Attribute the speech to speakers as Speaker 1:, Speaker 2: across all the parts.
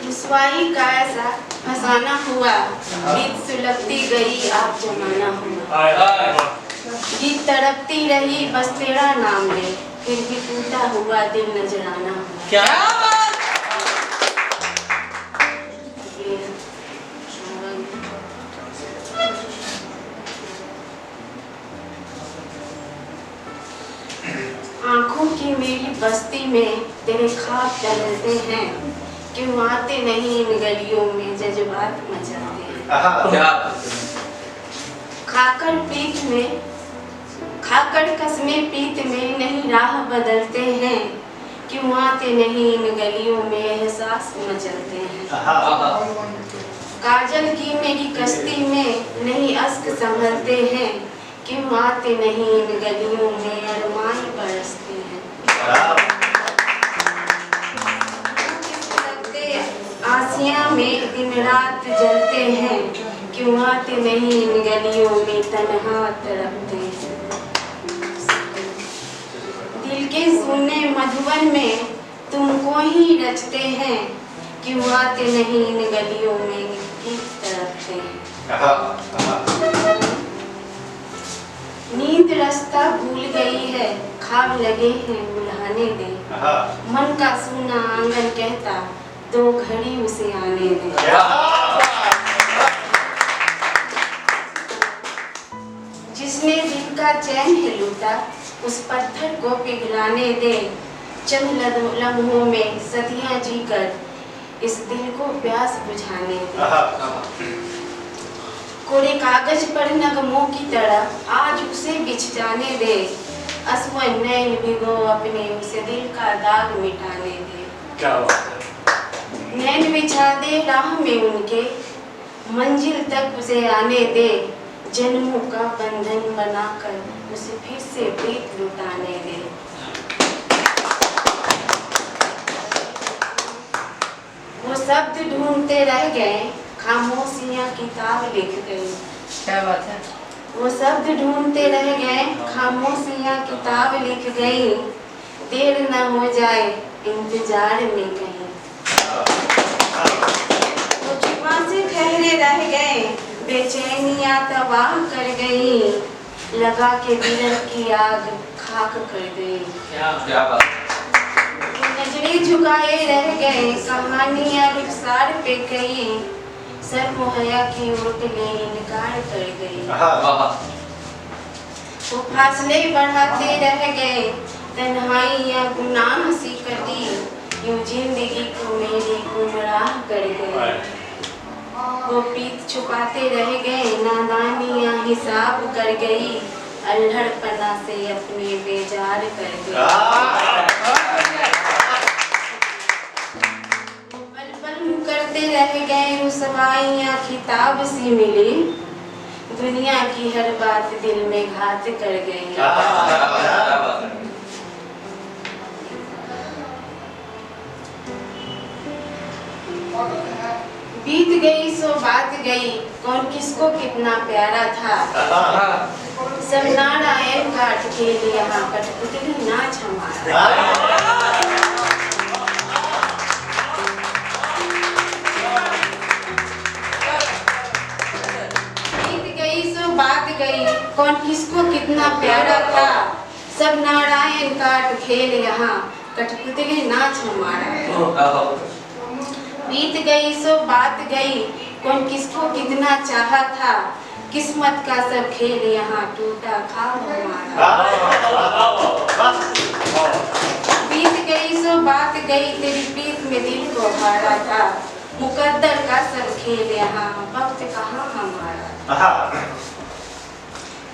Speaker 1: रुसवाई का ऐसा फसाना हुआ, गीत सुलगती गई आप जमाना हुआ। गीत तड़पती रही बस तेरा नाम ले, फिर भी टूटा हुआ दिल नजराना हुआ।
Speaker 2: क्या
Speaker 1: आँखों की मेरी बस्ती में तेरे ख्वाब टहलते हैं, क्यों आते नहीं इन गलियों में जज्बात मचाते हैं। खाकर पीठ में खाकर कसमें पीत में नहीं राह बदलते हैं, क्यों आते नहीं इन गलियों में एहसास मचलते हैं। काजल की मेरी कश्ती में नहीं अश्क संभलते हैं, क्यों आते नहीं इन गलियों में अरमान बरसते हैं। आसियां में दिन रात जलते हैं, क्यों आते नहीं इन गलियों में तन्हा तड़पते हैं। दिल के सुने मधुबन में तुमको ही रचते हैं, क्यों आते नहीं इन गलियों में गीत तड़पते हैं। नींद रास्ता भूल गई है, ख्वाब लगे हैं बुलाने दे, मन का सूना आंगन कहता दो घड़ी उसे आने दे। जिसने दिल का चैन है लूटा उस पत्थर को पिघलाने दे, चंद लम्हों में सदियां जीकर इस दिल को प्यास बुझाने दे। कोरे कागज पर नगमों की तरह आज उसे बिछ जाने दे, असवन नैन भिगो अपने उसे दिल का दाग मिटाने दे।
Speaker 2: क्या बात है।
Speaker 1: नैन बिछा दे राह में उनके, मंजिल तक उसे आने दे, जन्मों का बंधन बनाकर उसे फिर से प्रीत लुटाने दे। वो शब्द ढूंढते रह गए, खामोशियां किताब लिख गई।
Speaker 3: क्या बात है।
Speaker 1: वो शब्द ढूंढते रह गए, खामोशियां किताब लिख गई, देर न हो जाए इंतजार में कहीं। वो जुबां से ठहरे रह गए, बेचैनियां तबाह कर गई, लगा के दिल की आग खाक कर गई।
Speaker 2: क्या बात।
Speaker 1: नजरें झुकाए रह गए, कहानियां रुखसार पे कई, सर मुहैया की ओट ने इनकार कर गई। वो फासले बढ़ाते रह गए, तन्हाइयां गुनाह सी कटी, यूं जिंदगी को मेरी गुमराह कर गई। वो प्रीत छुपाते रह गए, नादानियां हिसाब कर गई, अल्हड़पना से अपने बेजार कर गई। करते रह गए रुसवाइयां खिताब सी मिली, दुनिया की हर बात दिल में घात कर गई। बीत गई सो बात गई, कौन किसको कितना प्यारा था, सब नारायण काट खेल यहाँ कठपुतली नाच हमारा। बात गई कौन किसको कितना प्यारा था, सब नारायण काट खेल यहाँ कठपुतली नाच हमारा। बीत गई सो बात गई, कौन किसको कितना चाहा था, किस्मत का सब खेल यहाँ टूटा ख्वाब हमारा। बीत गई सो बात गई, तेरी प्रीत में दिल को हारा था, मुकद्दर का सब खेल यहाँ वक्त कहाँ हमारा।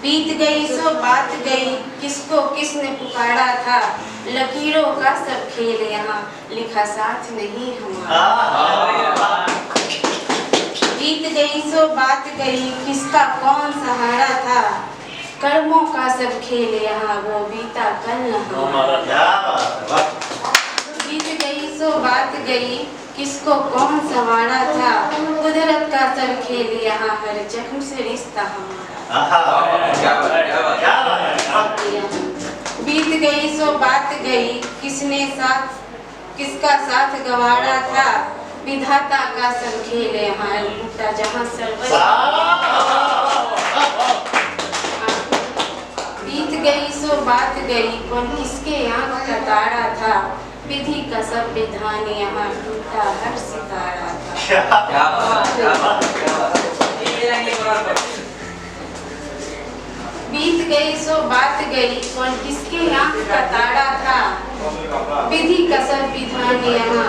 Speaker 1: बीत गई सो बात गई, किसको किसने पुकारा था, लकीरों का सब खेल यहाँ लिखा साथ नहीं हमारा। बीत गई सो बात गई, किसका कौन सहारा था, कर्मों का सब खेल यहाँ वो बीता कल न हमारा। बीत गई सो बात गई, किसको कौन संवारा था, कुदरत का सब खेल यहाँ हर जख्म से रिश्ता हमारा। बीत गई सो बात गई, किसका साथ गवारा था, विधाता का सब खेल यहाँ लूटा जहाँ सर्वस्व। बीत गई सो बात गई, कौन किसके आँख का तारा था, विधि का सब विधान यहाँ टूटा हर सितारा था।
Speaker 2: क्या बात
Speaker 1: बीत गई सो बात गई, कौन किसके आँख का तारा था, विधि का सब विधान यहाँ